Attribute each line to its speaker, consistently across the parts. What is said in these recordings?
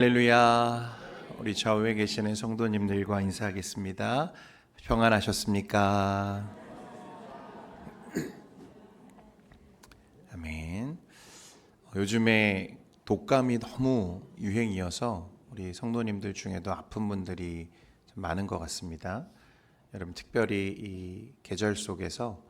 Speaker 1: 할렐루야. 우리 좌우에 계시는 성도님들과 인사하겠습니다. 평안하셨습니까? 아멘. 요즘에 독감이 너무 유행이어서 우리 성도님들 중에도 아픈 분들이 좀 많은 것 같습니다. 여러분 특별히 이 계절 속에서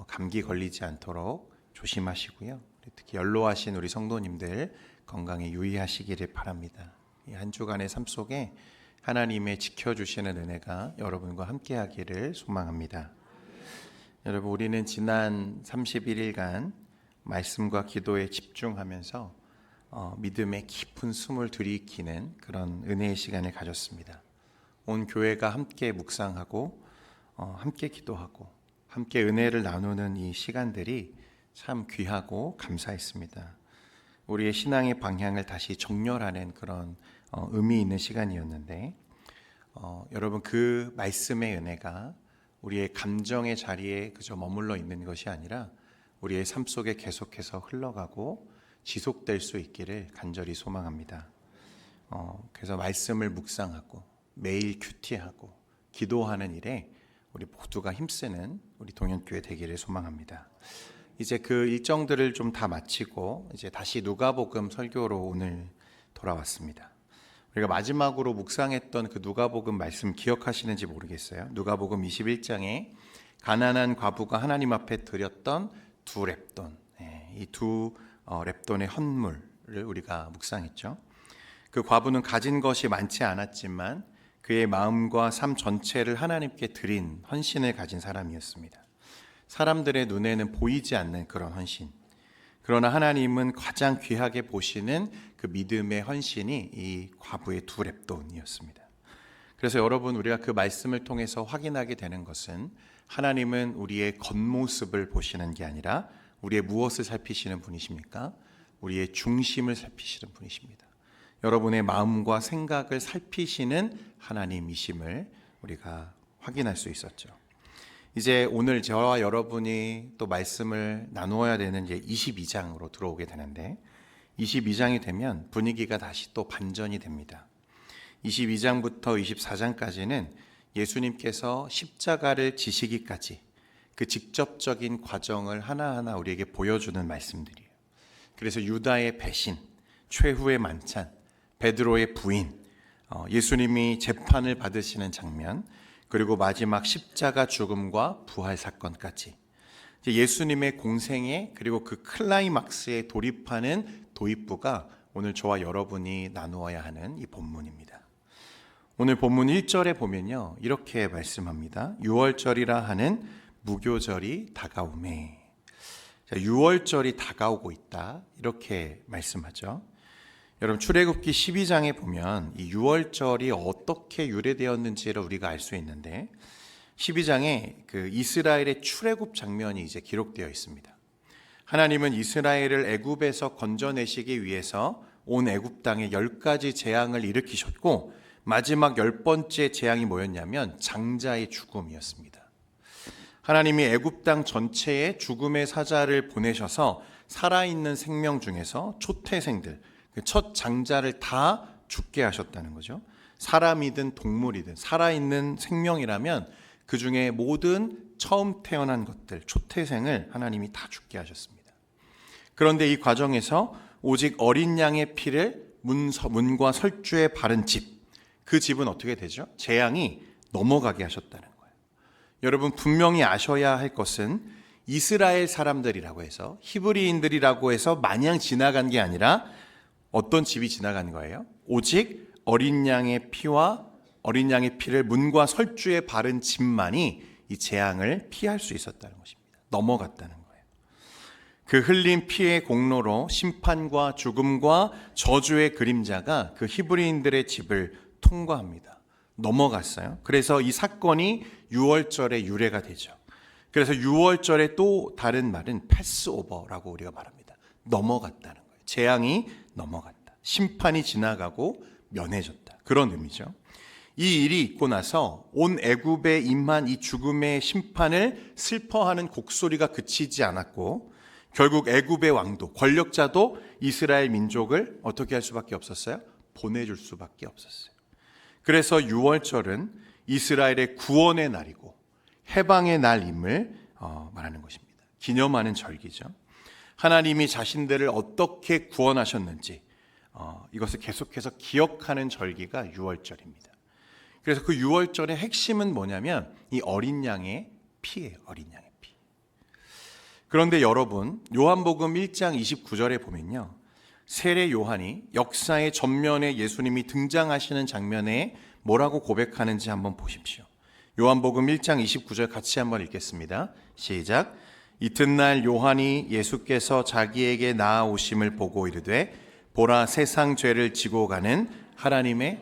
Speaker 1: 감기 걸리지 않도록 조심하시고요. 특히 연로하신 우리 성도님들 건강에 유의하시기를 바랍니다. 이 한 주간의 삶 속에 하나님의 지켜주시는 은혜가 여러분과 함께하기를 소망합니다. 여러분 우리는 지난 31일간 말씀과 기도에 집중하면서 믿음의 깊은 숨을 들이키는 그런 은혜의 시간을 가졌습니다. 온 교회가 함께 묵상하고 함께 기도하고 함께 은혜를 나누는 이 시간들이 참 귀하고 감사했습니다. 우리의 신앙의 방향을 다시 정렬하는 그런 의미 있는 시간이었는데 여러분 그 말씀의 은혜가 우리의 감정의 자리에 그저 머물러 있는 것이 아니라 우리의 삶 속에 계속해서 흘러가고 지속될 수 있기를 간절히 소망합니다. 그래서 말씀을 묵상하고 매일 큐티하고 기도하는 일에 우리 모두가 힘쓰는 우리 동현교회 되기를 소망합니다. 이제 그 일정들을 좀 다 마치고 이제 다시 누가복음 설교로 오늘 돌아왔습니다. 우리가 마지막으로 묵상했던 그 누가복음 말씀 기억하시는지 모르겠어요. 누가복음 21장에 가난한 과부가 하나님 앞에 드렸던 두 렙돈, 이 두 렙돈의 헌물을 우리가 묵상했죠. 그 과부는 가진 것이 많지 않았지만 그의 마음과 삶 전체를 하나님께 드린 헌신을 가진 사람이었습니다. 사람들의 눈에는 보이지 않는 그런 헌신, 그러나 하나님은 가장 귀하게 보시는 그 믿음의 헌신이 이 과부의 두 렙돈이었습니다. 그래서 여러분 우리가 그 말씀을 통해서 확인하게 되는 것은 하나님은 우리의 겉모습을 보시는 게 아니라 우리의 무엇을 살피시는 분이십니까? 우리의 중심을 살피시는 분이십니다. 여러분의 마음과 생각을 살피시는 하나님이심을 우리가 확인할 수 있었죠. 이제 오늘 저와 여러분이 또 말씀을 나누어야 되는 이제 22장으로 들어오게 되는데 22장이 되면 분위기가 다시 또 반전이 됩니다. 22장부터 24장까지는 예수님께서 십자가를 지시기까지 그 직접적인 과정을 하나하나 우리에게 보여주는 말씀들이에요. 그래서 유다의 배신, 최후의 만찬, 베드로의 부인, 예수님이 재판을 받으시는 장면, 그리고 마지막 십자가 죽음과 부활 사건까지 예수님의 공생에 그리고 그 클라이막스에 돌입하는 도입부가 오늘 저와 여러분이 나누어야 하는 이 본문입니다. 오늘 본문 1절에 보면요 이렇게 말씀합니다. 유월절이라 하는 무교절이 다가오매. 유월절이 다가오고 있다 이렇게 말씀하죠. 여러분 출애굽기 12장에 보면 이 유월절이 어떻게 유래되었는지를 우리가 알 수 있는데 12장에 그 이스라엘의 출애굽 장면이 이제 기록되어 있습니다. 하나님은 이스라엘을 애굽에서 건져내시기 위해서 온 애굽 땅에 10가지 재앙을 일으키셨고 마지막 10번째 재앙이 뭐였냐면 장자의 죽음이었습니다. 하나님이 애굽 땅 전체에 죽음의 사자를 보내셔서 살아있는 생명 중에서 초태생들 첫 장자를 다 죽게 하셨다는 거죠. 사람이든 동물이든 살아있는 생명이라면 그 중에 모든 처음 태어난 것들, 초태생을 하나님이 다 죽게 하셨습니다. 그런데 이 과정에서 오직 어린 양의 피를 문과 설주에 바른 집, 그 집은 어떻게 되죠? 재앙이 넘어가게 하셨다는 거예요. 여러분 분명히 아셔야 할 것은 이스라엘 사람들이라고 해서 히브리인들이라고 해서 마냥 지나간 게 아니라 어떤 집이 지나간 거예요? 오직 어린 양의 피와 어린 양의 피를 문과 설주에 바른 집만이 이 재앙을 피할 수 있었다는 것입니다. 넘어갔다는 거예요. 그 흘린 피의 공로로 심판과 죽음과 저주의 그림자가 그 히브리인들의 집을 통과합니다. 넘어갔어요. 그래서 이 사건이 유월절의 유래가 되죠. 그래서 유월절의 또 다른 말은 패스오버라고 우리가 말합니다. 넘어갔다는 거예요. 재앙이 넘어갔다. 심판이 지나가고 면해졌다. 그런 의미죠. 이 일이 있고 나서 온 애굽에 임한 이 죽음의 심판을 슬퍼하는 곡소리가 그치지 않았고 결국 애굽의 왕도 권력자도 이스라엘 민족을 어떻게 할 수밖에 없었어요? 보내줄 수밖에 없었어요. 그래서 유월절은 이스라엘의 구원의 날이고 해방의 날임을 말하는 것입니다. 기념하는 절기죠. 하나님이 자신들을 어떻게 구원하셨는지 이것을 계속해서 기억하는 절기가 유월절입니다. 그래서 그 유월절의 핵심은 뭐냐면 이 어린 양의 피예요. 어린 양의 피. 그런데 여러분, 요한복음 1장 29절에 보면요, 세례 요한이 역사의 전면에 예수님이 등장하시는 장면에 뭐라고 고백하는지 한번 보십시오. 요한복음 1장 29절 같이 한번 읽겠습니다. 시작. 이튿날 요한이 예수께서 자기에게 나아오심을 보고 이르되 보라, 세상 죄를 지고 가는 하나님의,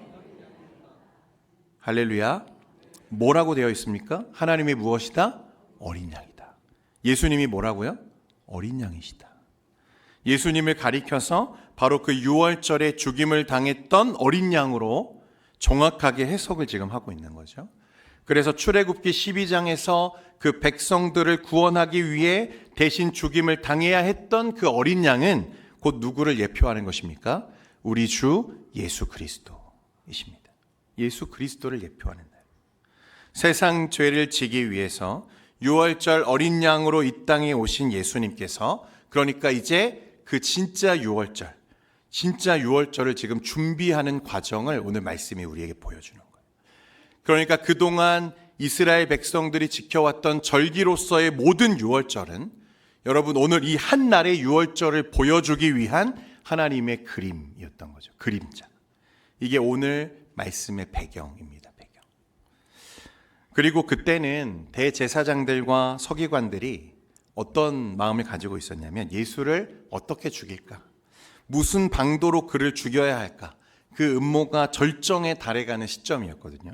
Speaker 1: 할렐루야, 뭐라고 되어 있습니까? 하나님의 무엇이다? 어린 양이다. 예수님이 뭐라고요? 어린 양이시다. 예수님을 가리켜서 바로 그 유월절에 죽임을 당했던 어린 양으로 정확하게 해석을 지금 하고 있는 거죠. 그래서 출애굽기 12장에서 그 백성들을 구원하기 위해 대신 죽임을 당해야 했던 그 어린 양은 곧 누구를 예표하는 것입니까? 우리 주 예수 그리스도이십니다. 예수 그리스도를 예표하는 날. 세상 죄를 지기 위해서 유월절 어린 양으로 이 땅에 오신 예수님께서, 그러니까 이제 그 진짜 유월절을 지금 준비하는 과정을 오늘 말씀이 우리에게 보여주는 거예요. 그러니까 그동안 이스라엘 백성들이 지켜왔던 절기로서의 모든 유월절은 여러분 오늘 이 한 날의 유월절을 보여주기 위한 하나님의 그림이었던 거죠. 그림자. 이게 오늘 말씀의 배경입니다. 배경. 그리고 그때는 대제사장들과 서기관들이 어떤 마음을 가지고 있었냐면 예수를 어떻게 죽일까? 무슨 방도로 그를 죽여야 할까? 그 음모가 절정에 달해가는 시점이었거든요.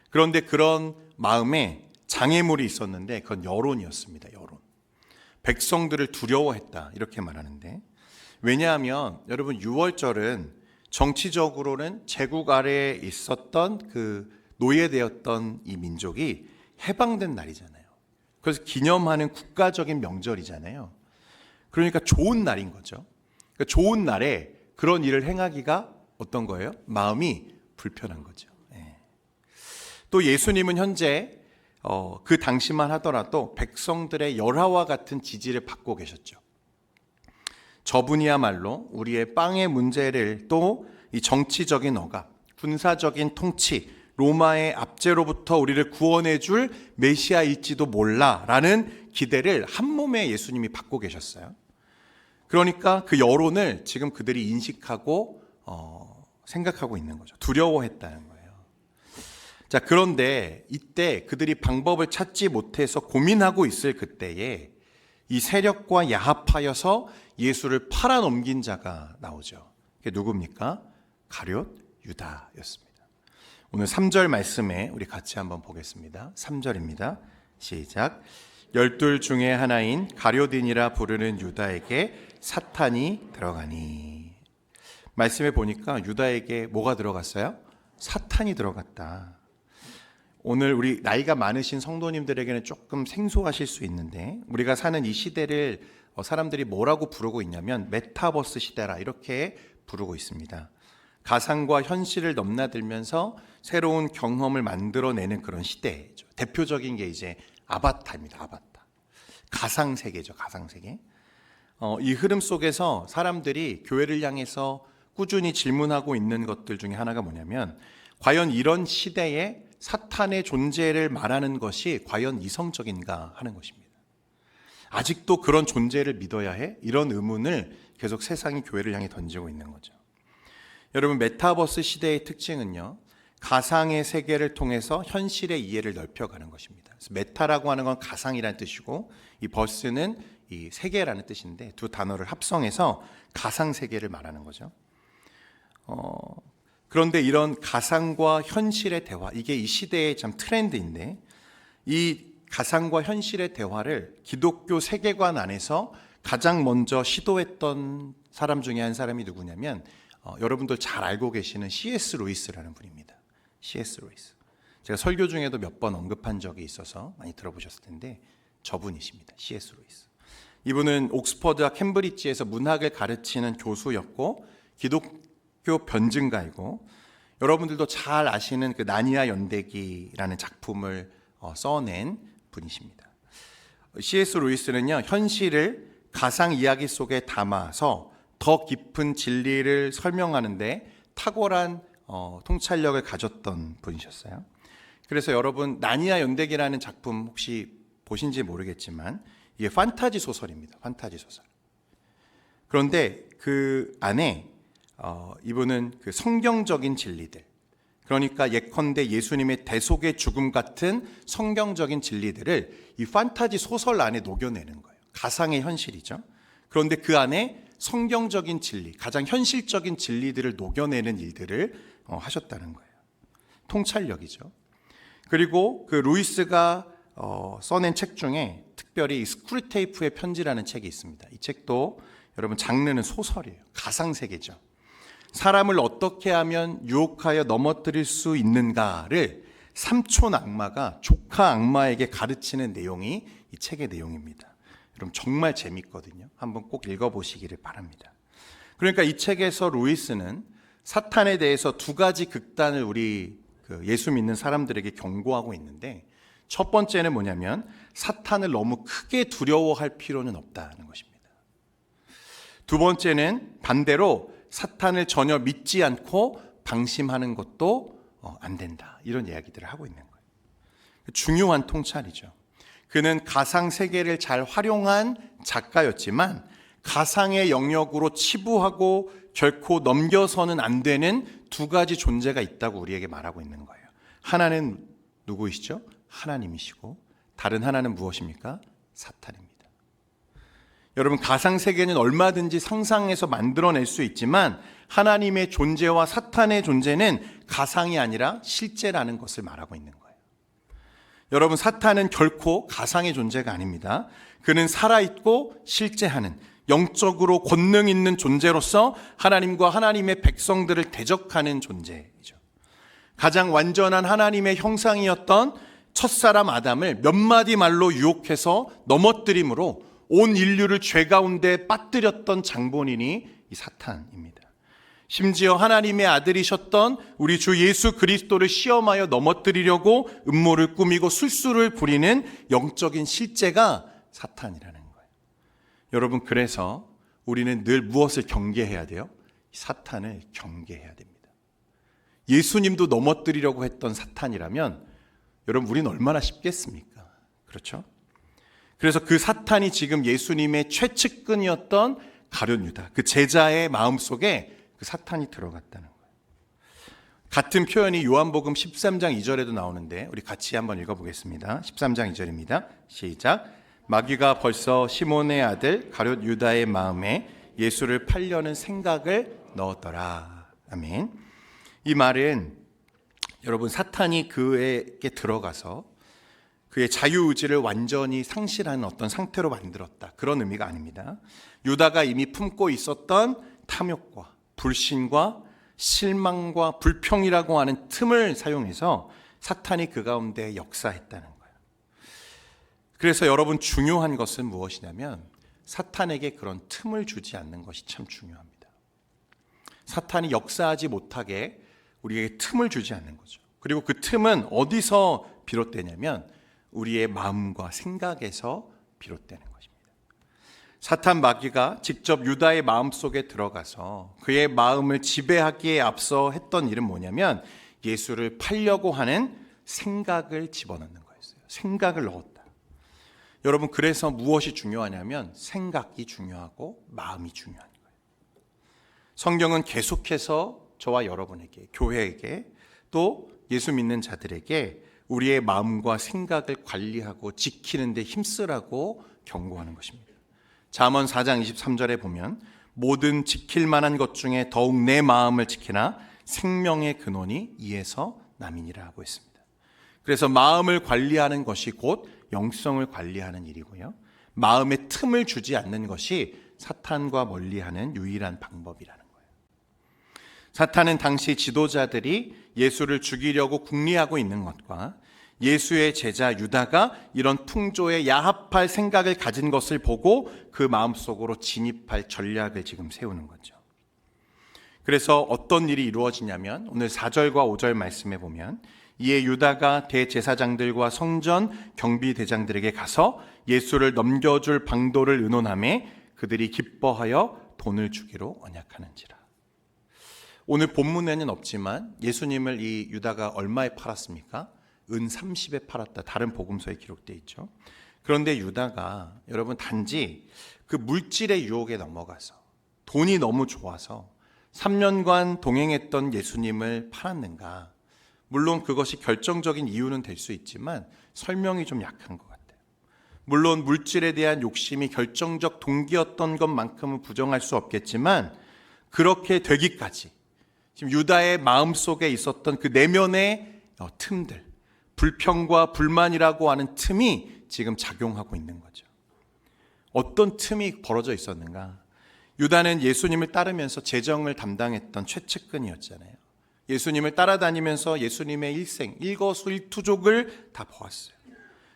Speaker 1: 그런데 그런 마음에 장애물이 있었는데 그건 여론이었습니다. 여론. 백성들을 두려워했다 이렇게 말하는데, 왜냐하면 여러분 유월절은 정치적으로는 제국 아래에 있었던 그 노예되었던 이 민족이 해방된 날이잖아요. 그래서 기념하는 국가적인 명절이잖아요. 그러니까 좋은 날인 거죠. 그러니까 좋은 날에 그런 일을 행하기가 어떤 거예요? 마음이 불편한 거죠. 또 예수님은 현재 그 당시만 하더라도 백성들의 열화와 같은 지지를 받고 계셨죠. 저분이야말로 우리의 빵의 문제를 또 이 정치적인 억압, 군사적인 통치, 로마의 압제로부터 우리를 구원해 줄 메시아일지도 몰라라는 기대를 한 몸에 예수님이 받고 계셨어요. 그러니까 그 여론을 지금 그들이 인식하고 생각하고 있는 거죠. 두려워했다는 거예요. 자, 그런데 이때 그들이 방법을 찾지 못해서 고민하고 있을 그때에 이 세력과 야합하여서 예수를 팔아넘긴 자가 나오죠. 그게 누굽니까? 가룟 유다였습니다. 오늘 3절 말씀에 우리 같이 한번 보겠습니다. 3절입니다. 시작. 12 중에 하나인 가룟인이라 부르는 유다에게 사탄이 들어가니. 말씀에 보니까 유다에게 뭐가 들어갔어요? 사탄이 들어갔다. 오늘 우리 나이가 많으신 성도님들에게는 조금 생소하실 수 있는데, 우리가 사는 이 시대를 사람들이 뭐라고 부르고 있냐면 메타버스 시대라 이렇게 부르고 있습니다. 가상과 현실을 넘나들면서 새로운 경험을 만들어내는 그런 시대죠. 대표적인 게 이제 아바타입니다. 아바타. 가상세계죠. 가상세계. 이 흐름 속에서 사람들이 교회를 향해서 꾸준히 질문하고 있는 것들 중에 하나가 뭐냐면, 과연 이런 시대에 사탄의 존재를 말하는 것이 과연 이성적인가 하는 것입니다. 아직도 그런 존재를 믿어야 해? 이런 의문을 계속 세상이 교회를 향해 던지고 있는 거죠. 여러분, 메타버스 시대의 특징은요, 가상의 세계를 통해서 현실의 이해를 넓혀가는 것입니다. 그래서 메타라고 하는 건 가상이라는 뜻이고, 이 버스는 이 세계라는 뜻인데, 두 단어를 합성해서 가상 세계를 말하는 거죠. 그런데 이런 가상과 현실의 대화, 이게 이 시대의 참 트렌드인데, 이 가상과 현실의 대화를 기독교 세계관 안에서 가장 먼저 시도했던 사람 중에 한 사람이 누구냐면, 여러분들 잘 알고 계시는 C.S. 루이스라는 분입니다. C.S. 루이스. 제가 설교 중에도 몇 번 언급한 적이 있어서 많이 들어보셨을 텐데 저분이십니다. C.S. 루이스. 이분은 옥스퍼드와 캠브리지에서 문학을 가르치는 교수였고, 기독교 학교 변증가이고 여러분들도 잘 아시는 그 나니아 연대기라는 작품을 써낸 분이십니다. C.S. 루이스는요, 현실을 가상 이야기 속에 담아서 더 깊은 진리를 설명하는데 탁월한 통찰력을 가졌던 분이셨어요. 그래서 여러분 나니아 연대기라는 작품 혹시 보신지 모르겠지만 이게 판타지 소설입니다. 판타지 소설. 그런데 그 안에 이분은 그 성경적인 진리들, 그러니까 예컨대 예수님의 대속의 죽음 같은 성경적인 진리들을 이 판타지 소설 안에 녹여내는 거예요. 가상의 현실이죠. 그런데 그 안에 성경적인 진리, 가장 현실적인 진리들을 녹여내는 일들을 하셨다는 거예요. 통찰력이죠. 그리고 그 루이스가 써낸 책 중에 특별히 스크루테이프의 편지라는 책이 있습니다. 이 책도 여러분 장르는 소설이에요. 가상세계죠. 사람을 어떻게 하면 유혹하여 넘어뜨릴 수 있는가를 삼촌 악마가 조카 악마에게 가르치는 내용이 이 책의 내용입니다. 여러분 정말 재밌거든요. 한번 꼭 읽어보시기를 바랍니다. 그러니까 이 책에서 루이스는 사탄에 대해서 두 가지 극단을 우리 예수 믿는 사람들에게 경고하고 있는데, 첫 번째는 뭐냐면 사탄을 너무 크게 두려워할 필요는 없다는 것입니다. 두 번째는 반대로 사탄을 전혀 믿지 않고 방심하는 것도 안 된다. 이런 이야기들을 하고 있는 거예요. 중요한 통찰이죠. 그는 가상 세계를 잘 활용한 작가였지만 가상의 영역으로 치부하고 결코 넘겨서는 안 되는 두 가지 존재가 있다고 우리에게 말하고 있는 거예요. 하나는 누구이시죠? 하나님이시고 다른 하나는 무엇입니까? 사탄입니다. 여러분 가상세계는 얼마든지 상상해서 만들어낼 수 있지만 하나님의 존재와 사탄의 존재는 가상이 아니라 실제라는 것을 말하고 있는 거예요. 여러분 사탄은 결코 가상의 존재가 아닙니다. 그는 살아있고 실제하는 영적으로 권능 있는 존재로서 하나님과 하나님의 백성들을 대적하는 존재이죠. 가장 완전한 하나님의 형상이었던 첫사람 아담을 몇 마디 말로 유혹해서 넘어뜨림으로 온 인류를 죄 가운데 빠뜨렸던 장본인이 이 사탄입니다. 심지어 하나님의 아들이셨던 우리 주 예수 그리스도를 시험하여 넘어뜨리려고 음모를 꾸미고 술수를 부리는 영적인 실제가 사탄이라는 거예요. 여러분 그래서 우리는 늘 무엇을 경계해야 돼요? 사탄을 경계해야 됩니다. 예수님도 넘어뜨리려고 했던 사탄이라면 여러분 우리는 얼마나 쉽겠습니까? 그렇죠? 그래서 그 사탄이 지금 예수님의 최측근이었던 가룟 유다, 그 제자의 마음속에 그 사탄이 들어갔다는 거예요. 같은 표현이 요한복음 13장 2절에도 나오는데 우리 같이 한번 읽어보겠습니다. 13장 2절입니다. 시작. 마귀가 벌써 시몬의 아들 가룟 유다의 마음에 예수를 팔려는 생각을 넣었더라. 아멘. 이 말은 여러분 사탄이 그에게 들어가서 그의 자유의지를 완전히 상실하는 어떤 상태로 만들었다. 그런 의미가 아닙니다. 유다가 이미 품고 있었던 탐욕과 불신과 실망과 불평이라고 하는 틈을 사용해서 사탄이 그 가운데 역사했다는 거예요. 그래서 여러분 중요한 것은 무엇이냐면 사탄에게 그런 틈을 주지 않는 것이 참 중요합니다. 사탄이 역사하지 못하게 우리에게 틈을 주지 않는 거죠. 그리고 그 틈은 어디서 비롯되냐면 우리의 마음과 생각에서 비롯되는 것입니다. 사탄 마귀가 직접 유다의 마음속에 들어가서 그의 마음을 지배하기에 앞서 했던 일은 뭐냐면 예수를 팔려고 하는 생각을 집어넣는 거였어요. 생각을 넣었다. 여러분 그래서 무엇이 중요하냐면 생각이 중요하고 마음이 중요한 거예요. 성경은 계속해서 저와 여러분에게, 교회에게, 또 예수 믿는 자들에게 우리의 마음과 생각을 관리하고 지키는 데 힘쓰라고 경고하는 것입니다. 잠언 4장 23절에 보면 모든 지킬 만한 것 중에 더욱 내 마음을 지키나 생명의 근원이 이에서 남이니라 하고 있습니다. 그래서 마음을 관리하는 것이 곧 영성을 관리하는 일이고요. 마음에 틈을 주지 않는 것이 사탄과 멀리하는 유일한 방법이라는 거예요. 사탄은 당시 지도자들이 예수를 죽이려고 궁리하고 있는 것과 예수의 제자 유다가 이런 풍조에 야합할 생각을 가진 것을 보고 그 마음속으로 진입할 전략을 지금 세우는 거죠. 그래서 어떤 일이 이루어지냐면 오늘 4절과 5절 말씀에 보면 이에 유다가 대제사장들과 성전 경비대장들에게 가서 예수를 넘겨줄 방도를 의논하매 그들이 기뻐하여 돈을 주기로 언약하는지라. 오늘 본문에는 없지만 예수님을 이 유다가 얼마에 팔았습니까? 은 30에 팔았다. 다른 복음서에 기록되어 있죠. 그런데 유다가 여러분 단지 그 물질의 유혹에 넘어가서 돈이 너무 좋아서 3년간 동행했던 예수님을 팔았는가? 물론 그것이 결정적인 이유는 될 수 있지만 설명이 좀 약한 것 같아요. 물론 물질에 대한 욕심이 결정적 동기였던 것만큼은 부정할 수 없겠지만 그렇게 되기까지 지금 유다의 마음속에 있었던 그 내면의 틈들, 불평과 불만이라고 하는 틈이 지금 작용하고 있는 거죠. 어떤 틈이 벌어져 있었는가? 유다는 예수님을 따르면서 재정을 담당했던 최측근이었잖아요. 예수님을 따라다니면서 예수님의 일생, 일거수일투족을 다 보았어요.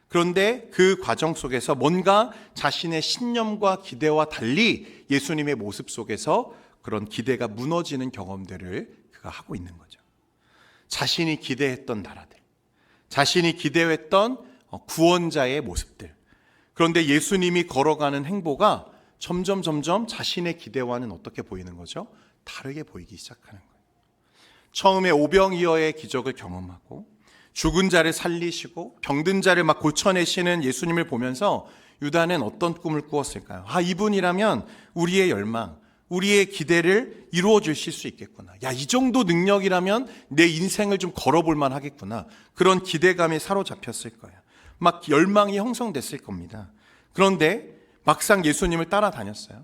Speaker 1: 그런데 그 과정 속에서 뭔가 자신의 신념과 기대와 달리 예수님의 모습 속에서 그런 기대가 무너지는 경험들을 그가 하고 있는 거죠. 자신이 기대했던 나라들, 자신이 기대했던 구원자의 모습들. 그런데 예수님이 걸어가는 행보가 점점 자신의 기대와는 어떻게 보이는 거죠? 다르게 보이기 시작하는 거예요. 처음에 오병이어의 기적을 경험하고 죽은 자를 살리시고 병든 자를 막 고쳐내시는 예수님을 보면서 유다는 어떤 꿈을 꾸었을까요? 이분이라면 우리의 열망, 우리의 기대를 이루어 주실 수 있겠구나. 이 정도 능력이라면 내 인생을 좀 걸어볼 만 하겠구나. 그런 기대감에 사로잡혔을 거예요. 막 열망이 형성됐을 겁니다. 그런데 막상 예수님을 따라다녔어요.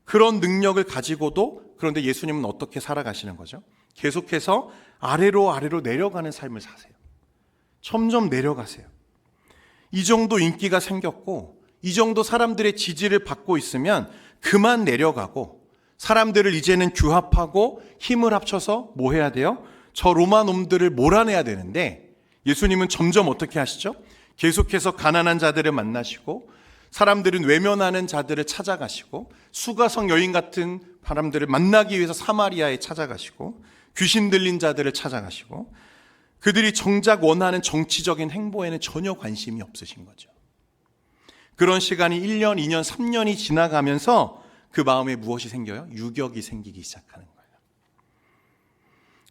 Speaker 1: 그런 능력을 가지고도 그런데 예수님은 어떻게 살아가시는 거죠? 계속해서 아래로 내려가는 삶을 사세요. 점점 내려가세요. 이 정도 인기가 생겼고 이 정도 사람들의 지지를 받고 있으면 그만 내려가고 사람들을 이제는 규합하고 힘을 합쳐서 뭐 해야 돼요? 저 로마 놈들을 몰아내야 되는데 예수님은 점점 어떻게 하시죠? 계속해서 가난한 자들을 만나시고 사람들은 외면하는 자들을 찾아가시고 수가성 여인 같은 사람들을 만나기 위해서 사마리아에 찾아가시고 귀신 들린 자들을 찾아가시고 그들이 정작 원하는 정치적인 행보에는 전혀 관심이 없으신 거죠. 그런 시간이 1년, 2년, 3년이 지나가면서 그 마음에 무엇이 생겨요? 유격이 생기기 시작하는 거예요.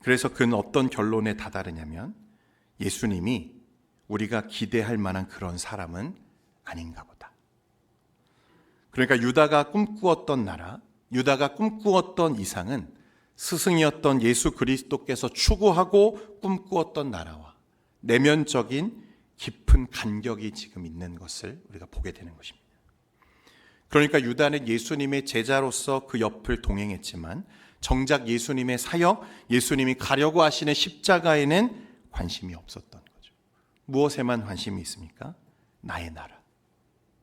Speaker 1: 그래서 그는 어떤 결론에 다다르냐면 예수님이 우리가 기대할 만한 그런 사람은 아닌가 보다. 그러니까 유다가 꿈꾸었던 나라, 유다가 꿈꾸었던 이상은 스승이었던 예수 그리스도께서 추구하고 꿈꾸었던 나라와 내면적인 깊은 간격이 지금 있는 것을 우리가 보게 되는 것입니다. 그러니까 유다는 예수님의 제자로서 그 옆을 동행했지만 정작 예수님의 사역, 예수님이 가려고 하시는 십자가에는 관심이 없었던 거죠. 무엇에만 관심이 있습니까? 나의 나라,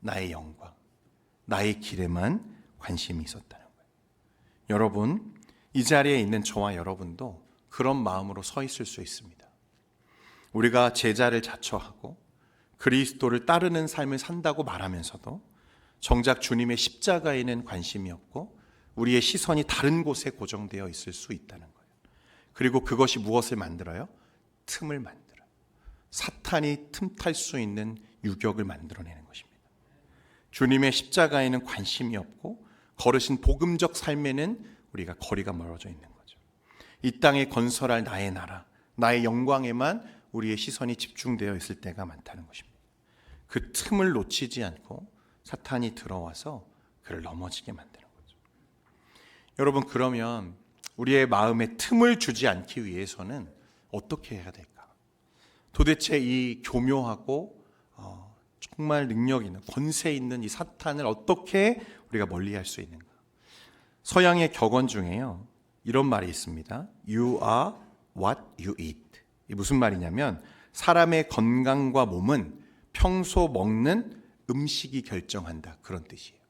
Speaker 1: 나의 영광, 나의 길에만 관심이 있었다는 거예요. 여러분, 이 자리에 있는 저와 여러분도 그런 마음으로 서 있을 수 있습니다. 우리가 제자를 자처하고 그리스도를 따르는 삶을 산다고 말하면서도 정작 주님의 십자가에는 관심이 없고 우리의 시선이 다른 곳에 고정되어 있을 수 있다는 거예요. 그리고 그것이 무엇을 만들어요? 틈을 만들어요. 사탄이 틈탈 수 있는 유격을 만들어내는 것입니다. 주님의 십자가에는 관심이 없고 걸으신 복음적 삶에는 우리가 거리가 멀어져 있는 거죠. 이 땅에 건설할 나의 나라, 나의 영광에만 우리의 시선이 집중되어 있을 때가 많다는 것입니다. 그 틈을 놓치지 않고 사탄이 들어와서 그를 넘어지게 만드는 거죠. 여러분, 그러면 우리의 마음에 틈을 주지 않기 위해서는 어떻게 해야 될까? 도대체 이 교묘하고 정말 능력 있는, 권세 있는 이 사탄을 어떻게 우리가 멀리할 수 있는가? 서양의 격언 중에요, 이런 말이 있습니다. You are what you eat. 이 무슨 말이냐면 사람의 건강과 몸은 평소 먹는 음식이 결정한다, 그런 뜻이에요.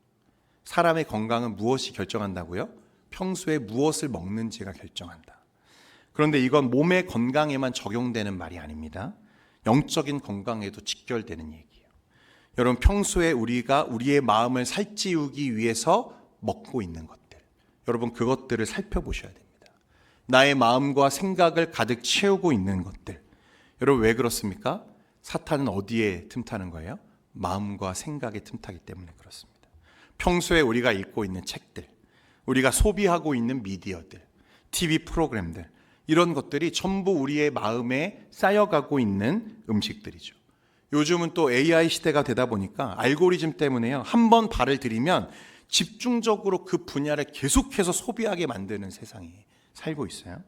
Speaker 1: 사람의 건강은 무엇이 결정한다고요? 평소에 무엇을 먹는지가 결정한다. 그런데 이건 몸의 건강에만 적용되는 말이 아닙니다. 영적인 건강에도 직결되는 얘기예요. 여러분, 평소에 우리가 우리의 마음을 살찌우기 위해서 먹고 있는 것들, 여러분 그것들을 살펴보셔야 됩니다. 나의 마음과 생각을 가득 채우고 있는 것들. 여러분 왜 그렇습니까? 사탄은 어디에 틈타는 거예요? 마음과 생각에 틈타기 때문에 그렇습니다. 평소에 우리가 읽고 있는 책들, 우리가 소비하고 있는 미디어들, TV 프로그램들, 이런 것들이 전부 우리의 마음에 쌓여가고 있는 음식들이죠. 요즘은 또 AI 시대가 되다 보니까 알고리즘 때문에요. 한 번 발을 들이면 집중적으로 그 분야를 계속해서 소비하게 만드는 세상이 살고 있어요.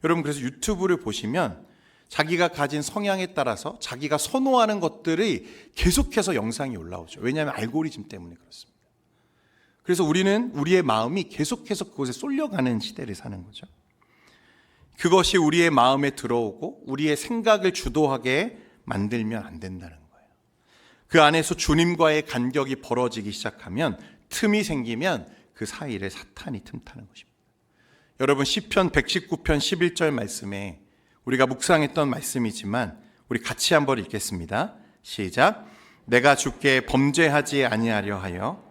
Speaker 1: 여러분 그래서 유튜브를 보시면 자기가 가진 성향에 따라서 자기가 선호하는 것들이 계속해서 영상이 올라오죠. 왜냐하면 알고리즘 때문에 그렇습니다. 그래서 우리는 우리의 마음이 계속해서 그곳에 쏠려가는 시대를 사는 거죠. 그것이 우리의 마음에 들어오고 우리의 생각을 주도하게 만들면 안 된다는 거예요. 그 안에서 주님과의 간격이 벌어지기 시작하면 틈이 생기면 그 사이를 사탄이 틈타는 것입니다. 여러분 시편 119편 11절 말씀에 우리가 묵상했던 말씀이지만 우리 같이 한번 읽겠습니다. 시작. 내가 주께 범죄하지 아니하려 하여.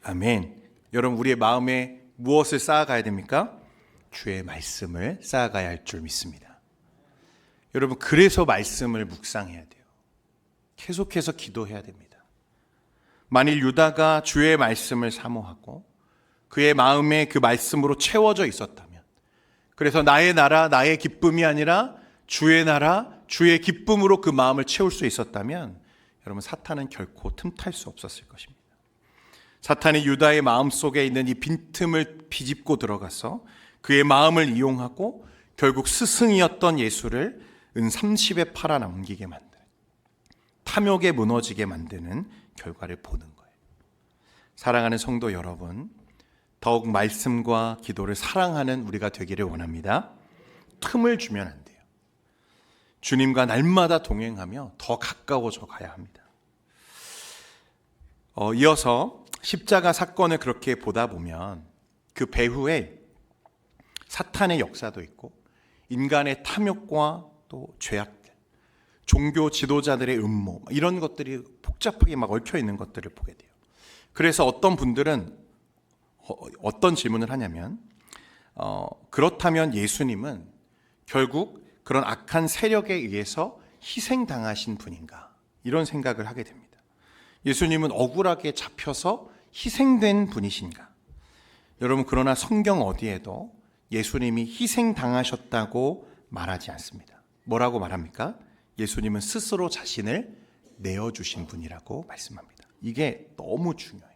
Speaker 1: 아멘. 여러분 우리의 마음에 무엇을 쌓아가야 됩니까? 주의 말씀을 쌓아가야 할 줄 믿습니다. 여러분 그래서 말씀을 묵상해야 돼요. 계속해서 기도해야 됩니다. 만일 유다가 주의 말씀을 사모하고 그의 마음에 그 말씀으로 채워져 있었다면, 그래서 나의 나라 나의 기쁨이 아니라 주의 나라 주의 기쁨으로 그 마음을 채울 수 있었다면 여러분 사탄은 결코 틈탈 수 없었을 것입니다. 사탄이 유다의 마음속에 있는 이 빈틈을 비집고 들어가서 그의 마음을 이용하고 결국 스승이었던 예수를 은 30에 팔아 남기게 만드는, 탐욕에 무너지게 만드는 결과를 보는 거예요. 사랑하는 성도 여러분, 더욱 말씀과 기도를 사랑하는 우리가 되기를 원합니다. 틈을 주면 안 돼요. 주님과 날마다 동행하며 더 가까워져 가야 합니다. 이어서 십자가 사건을 그렇게 보다 보면 그 배후에 사탄의 역사도 있고 인간의 탐욕과 또 죄악들, 종교 지도자들의 음모, 이런 것들이 복잡하게 막 얽혀 있는 것들을 보게 돼요. 그래서 어떤 분들은 어떤 질문을 하냐면 그렇다면 예수님은 결국 그런 악한 세력에 의해서 희생당하신 분인가? 이런 생각을 하게 됩니다. 예수님은 억울하게 잡혀서 희생된 분이신가? 여러분 그러나 성경 어디에도 예수님이 희생당하셨다고 말하지 않습니다. 뭐라고 말합니까? 예수님은 스스로 자신을 내어주신 분이라고 말씀합니다. 이게 너무 중요해요.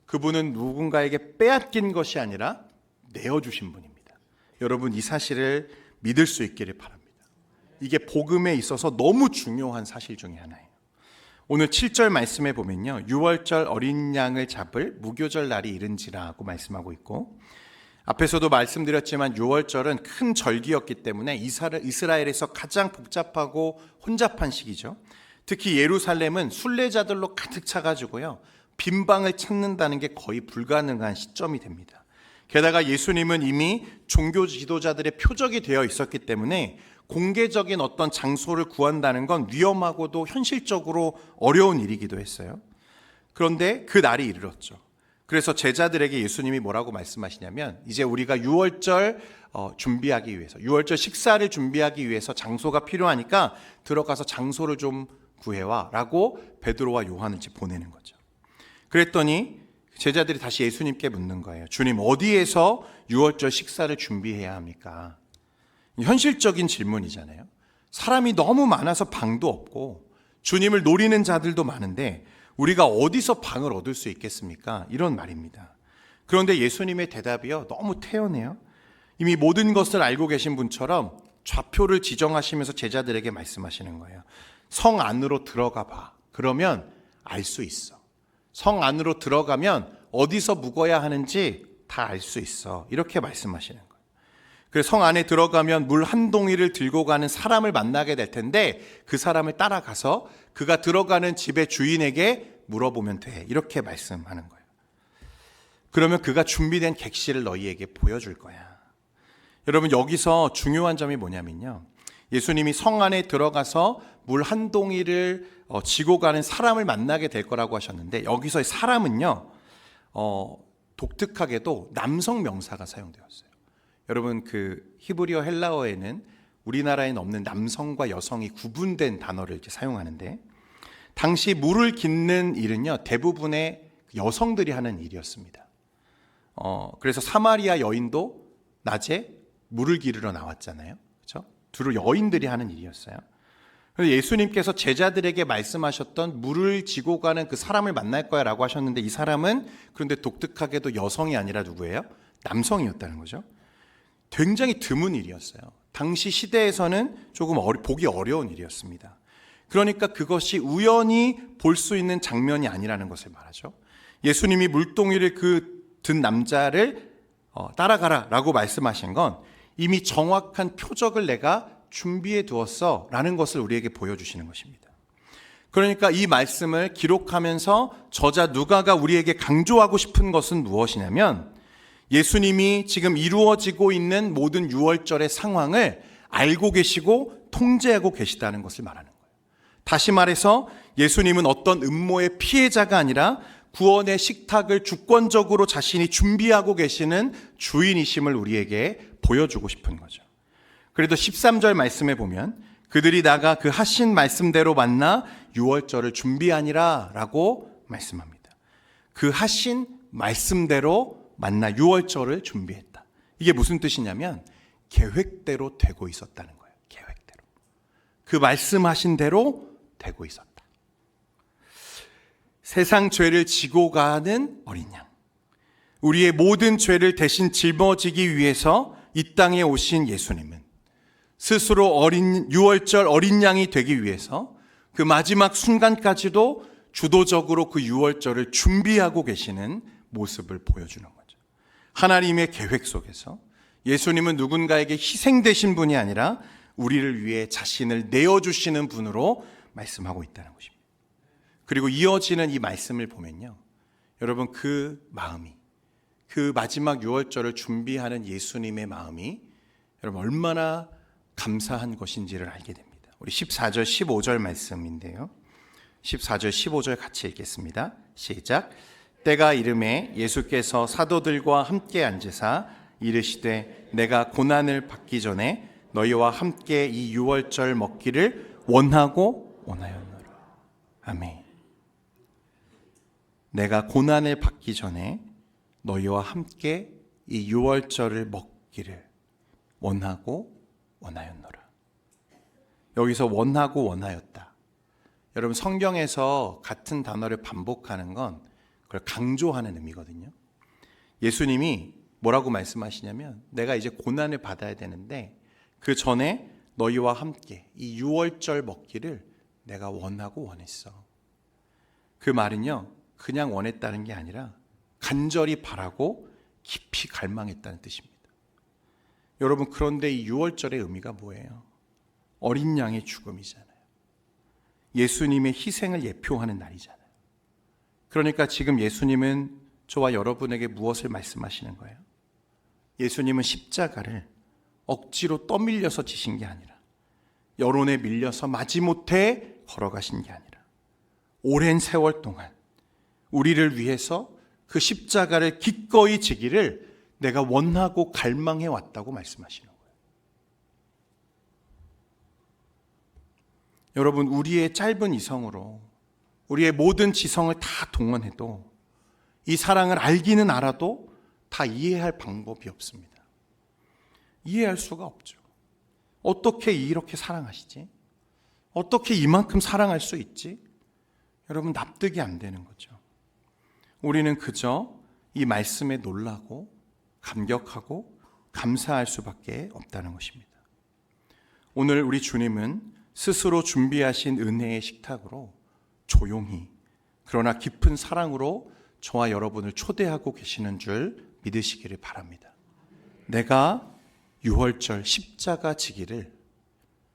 Speaker 1: 그분은 누군가에게 빼앗긴 것이 아니라 내어주신 분입니다. 여러분 이 사실을 믿을 수 있기를 바랍니다. 이게 복음에 있어서 너무 중요한 사실 중에 하나예요. 오늘 7절 말씀에 보면요, 6월절 어린 양을 잡을 무교절 날이 이른지라고 말씀하고 있고, 앞에서도 말씀드렸지만 6월절은 큰 절기였기 때문에 이스라엘에서 가장 복잡하고 혼잡한 시기죠. 특히 예루살렘은 순례자들로 가득 차가지고요, 빈방을 찾는다는 게 거의 불가능한 시점이 됩니다. 게다가 예수님은 이미 종교 지도자들의 표적이 되어 있었기 때문에 공개적인 어떤 장소를 구한다는 건 위험하고도 현실적으로 어려운 일이기도 했어요. 그런데 그 날이 이르렀죠. 그래서 제자들에게 예수님이 뭐라고 말씀하시냐면, 이제 우리가 6월절 준비하기 위해서, 6월절 식사를 준비하기 위해서 장소가 필요하니까 들어가서 장소를 좀 구해와 라고 베드로와 요한을 보내는 거죠. 그랬더니 제자들이 다시 예수님께 묻는 거예요. 주님, 어디에서 6월절 식사를 준비해야 합니까? 현실적인 질문이잖아요. 사람이 너무 많아서 방도 없고 주님을 노리는 자들도 많은데 우리가 어디서 방을 얻을 수 있겠습니까? 이런 말입니다. 그런데 예수님의 대답이요, 너무 태연해요. 이미 모든 것을 알고 계신 분처럼 좌표를 지정하시면서 제자들에게 말씀하시는 거예요. 성 안으로 들어가 봐. 그러면 알 수 있어. 성 안으로 들어가면 어디서 묵어야 하는지 다 알 수 있어. 이렇게 말씀하시는 거예요. 그래서 성 안에 들어가면 물 한 동이를 들고 가는 사람을 만나게 될 텐데 그 사람을 따라가서 그가 들어가는 집의 주인에게 물어보면 돼. 이렇게 말씀하는 거예요. 그러면 그가 준비된 객실을 너희에게 보여줄 거야. 여러분 여기서 중요한 점이 뭐냐면요, 예수님이 성 안에 들어가서 물 한 동이를 지고 가는 사람을 만나게 될 거라고 하셨는데 여기서의 사람은요, 독특하게도 남성 명사가 사용되었어요. 여러분 그 히브리어 헬라어에는 우리나라에는 없는 남성과 여성이 구분된 단어를 이렇게 사용하는데 당시 물을 깃는 일은요 대부분의 여성들이 하는 일이었습니다. 그래서 사마리아 여인도 낮에 물을 기르러 나왔잖아요. 그렇죠? 주로 여인들이 하는 일이었어요. 그래서 예수님께서 제자들에게 말씀하셨던 물을 지고 가는 그 사람을 만날 거야 라고 하셨는데 이 사람은 그런데 독특하게도 여성이 아니라 누구예요? 남성이었다는 거죠. 굉장히 드문 일이었어요. 당시 시대에서는 조금 보기 어려운 일이었습니다. 그러니까 그것이 우연히 볼 수 있는 장면이 아니라는 것을 말하죠. 예수님이 물동이를 든 남자를 따라가라 라고 말씀하신 건 이미 정확한 표적을 내가 준비해 두었어 라는 것을 우리에게 보여주시는 것입니다. 그러니까 이 말씀을 기록하면서 저자 누가가 우리에게 강조하고 싶은 것은 무엇이냐면 예수님이 지금 이루어지고 있는 모든 유월절의 상황을 알고 계시고 통제하고 계시다는 것을 말하는 거예요. 다시 말해서 예수님은 어떤 음모의 피해자가 아니라 구원의 식탁을 주권적으로 자신이 준비하고 계시는 주인이심을 우리에게 보여주고 싶은 거죠. 그래도 13절 말씀에 보면 그들이 나가 그 하신 말씀대로 만나 유월절을 준비하니라 라고 말씀합니다. 그 하신 말씀대로 만나 유월절을 준비했다. 이게 무슨 뜻이냐면 계획대로 되고 있었다는 거예요. 계획대로. 그 말씀하신 대로 되고 있었다. 세상 죄를 지고 가는 어린 양. 우리의 모든 죄를 대신 짊어지기 위해서 이 땅에 오신 예수님은 스스로 유월절 어린 양이 되기 위해서 그 마지막 순간까지도 주도적으로 그 유월절을 준비하고 계시는 모습을 보여주는 거죠. 하나님의 계획 속에서 예수님은 누군가에게 희생되신 분이 아니라 우리를 위해 자신을 내어주시는 분으로 말씀하고 있다는 것입니다. 그리고 이어지는 이 말씀을 보면요. 여러분 그 마음이 그 마지막 유월절을 준비하는 예수님의 마음이 여러분 얼마나 감사한 것인지를 알게 됩니다. 우리 14절 15절 말씀인데요. 14절 15절 같이 읽겠습니다. 시작. 때가 이름에 예수께서 사도들과 함께 앉으사 이르시되 내가 고난을 받기 전에 너희와 함께 이 유월절 먹기를 원하고 원하였노라. 아멘. 내가 고난을 받기 전에 너희와 함께 이 유월절을 먹기를 원하고 원하였노라. 여기서 원하고 원하였다. 여러분 성경에서 같은 단어를 반복하는 건 그걸 강조하는 의미거든요. 예수님이 뭐라고 말씀하시냐면 내가 이제 고난을 받아야 되는데 그 전에 너희와 함께 이 유월절 먹기를 내가 원하고 원했어. 그 말은요 그냥 원했다는 게 아니라 간절히 바라고 깊이 갈망했다는 뜻입니다. 여러분 그런데 이 유월절의 의미가 뭐예요? 어린 양의 죽음이잖아요. 예수님의 희생을 예표하는 날이잖아요. 그러니까 지금 예수님은 저와 여러분에게 무엇을 말씀하시는 거예요? 예수님은 십자가를 억지로 떠밀려서 지신 게 아니라 여론에 밀려서 마지못해 걸어가신 게 아니라 오랜 세월 동안 우리를 위해서 그 십자가를 기꺼이 지기를 내가 원하고 갈망해 왔다고 말씀하시는 거예요. 여러분 우리의 짧은 이성으로 우리의 모든 지성을 다 동원해도 이 사랑을 알기는 알아도 다 이해할 방법이 없습니다. 이해할 수가 없죠. 어떻게 이렇게 사랑하시지? 어떻게 이만큼 사랑할 수 있지? 여러분 납득이 안 되는 거죠. 우리는 그저 이 말씀에 놀라고 감격하고 감사할 수밖에 없다는 것입니다. 오늘 우리 주님은 스스로 준비하신 은혜의 식탁으로 조용히 그러나 깊은 사랑으로 저와 여러분을 초대하고 계시는 줄 믿으시기를 바랍니다. 내가 유월절 십자가 지기를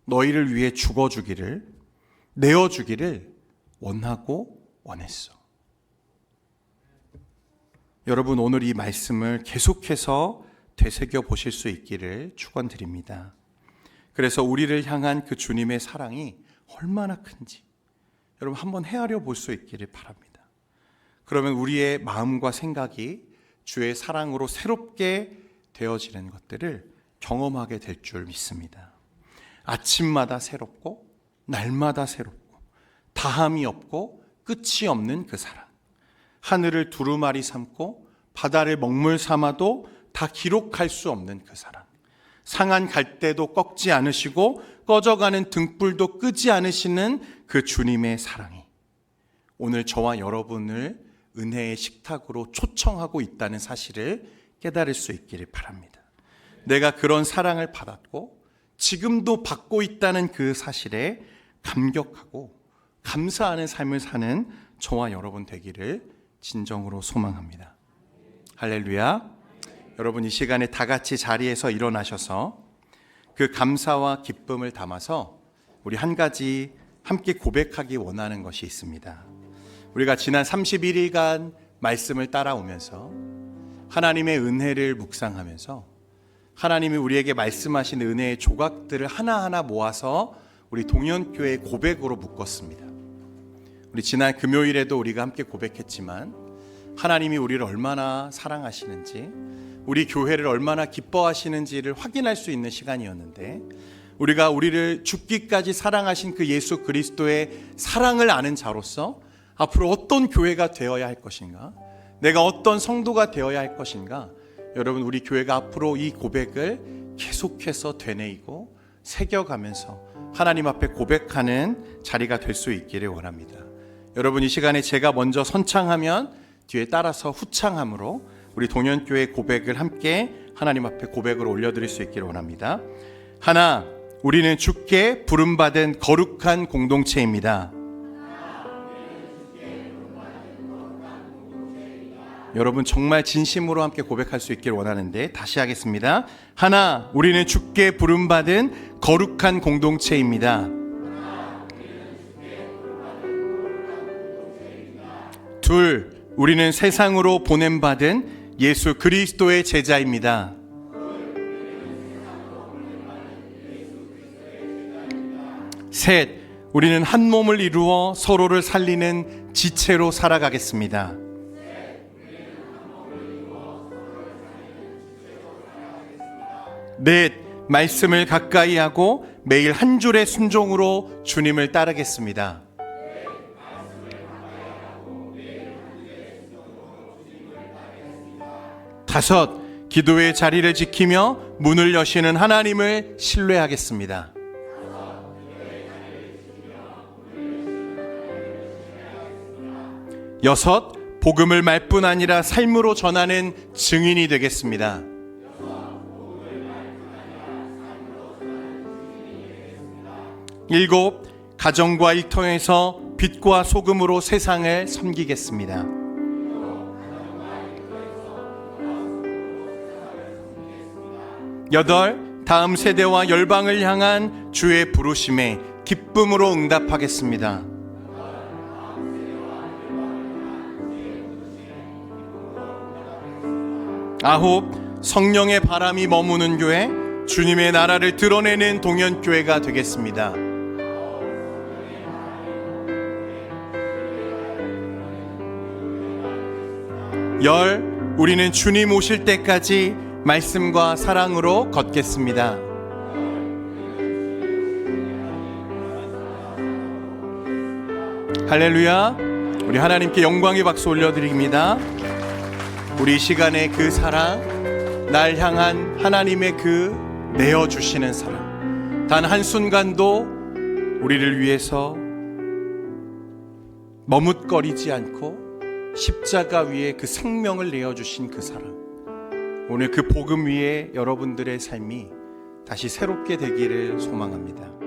Speaker 1: 너희를 위해 죽어주기를 내어주기를 원하고 원했어. 여러분 오늘 이 말씀을 계속해서 되새겨 보실 수 있기를 축원드립니다. 그래서 우리를 향한 그 주님의 사랑이 얼마나 큰지 여러분 한번 헤아려 볼 수 있기를 바랍니다. 그러면 우리의 마음과 생각이 주의 사랑으로 새롭게 되어지는 것들을 경험하게 될 줄 믿습니다. 아침마다 새롭고 날마다 새롭고 다함이 없고 끝이 없는 그 사랑, 하늘을 두루마리 삼고 바다를 먹물 삼아도 다 기록할 수 없는 그 사랑, 상한 갈대도 꺾지 않으시고 꺼져가는 등불도 끄지 않으시는 그 주님의 사랑이 오늘 저와 여러분을 은혜의 식탁으로 초청하고 있다는 사실을 깨달을 수 있기를 바랍니다. 내가 그런 사랑을 받았고 지금도 받고 있다는 그 사실에 감격하고 감사하는 삶을 사는 저와 여러분 되기를 진정으로 소망합니다. 할렐루야. 여러분, 이 시간에 다 같이 자리에서 일어나셔서 그 감사와 기쁨을 담아서 우리 한 가지 함께 고백하기 원하는 것이 있습니다. 우리가 지난 31일간 말씀을 따라오면서 하나님의 은혜를 묵상하면서 하나님이 우리에게 말씀하신 은혜의 조각들을 하나하나 모아서 우리 동현교회 고백으로 묶었습니다. 우리 지난 금요일에도 우리가 함께 고백했지만 하나님이 우리를 얼마나 사랑하시는지, 우리 교회를 얼마나 기뻐하시는지를 확인할 수 있는 시간이었는데, 우리가 우리를 죽기까지 사랑하신 그 예수 그리스도의 사랑을 아는 자로서 앞으로 어떤 교회가 되어야 할 것인가, 내가 어떤 성도가 되어야 할 것인가, 여러분, 우리 교회가 앞으로 이 고백을 계속해서 되뇌이고 새겨가면서 하나님 앞에 고백하는 자리가 될 수 있기를 원합니다. 여러분, 이 시간에 제가 먼저 선창하면 뒤에 따라서 후창함으로 우리 동현교회 고백을 함께 하나님 앞에 고백으로 올려드릴 수 있기를 원합니다. 하나, 우리는 주께 부름받은 거룩한 공동체입니다. 여러분, 정말 진심으로 함께 고백할 수 있기를 원하는데 다시 하겠습니다. 하나, 우리는 주께 부름받은 거룩한 공동체입니다. 둘, 우리는 세상으로 보냄받은 예수 그리스도의 제자입니다. 셋, 우리는 한 몸을 이루어 서로를 살리는 지체로 살아가겠습니다. 넷, 말씀을 가까이 하고 매일 한 줄의 순종으로 주님을 따르겠습니다. 다섯, 기도의 자리를 지키며 문을 여시는 하나님을 신뢰하겠습니다. 여섯, 복음을 말뿐 아니라 삶으로 전하는 증인이 되겠습니다. 일곱, 가정과 일터에서 빛과 소금으로 세상을 섬기겠습니다. 여덟, 다음 세대와 열방을 향한 주의 부르심에 기쁨으로 응답하겠습니다. 아홉, 성령의 바람이 머무는 교회, 주님의 나라를 드러내는 동현교회가 되겠습니다. 열, 우리는 주님 오실 때까지 말씀과 사랑으로 걷겠습니다. 할렐루야. 우리 하나님께 영광의 박수 올려드립니다. 우리 시간의 그 사랑, 날 향한 하나님의 그 내어주시는 사랑, 단 한순간도 우리를 위해서 머뭇거리지 않고 십자가 위에 그 생명을 내어주신 그 사랑, 오늘 그 복음 위에 여러분들의 삶이 다시 새롭게 되기를 소망합니다.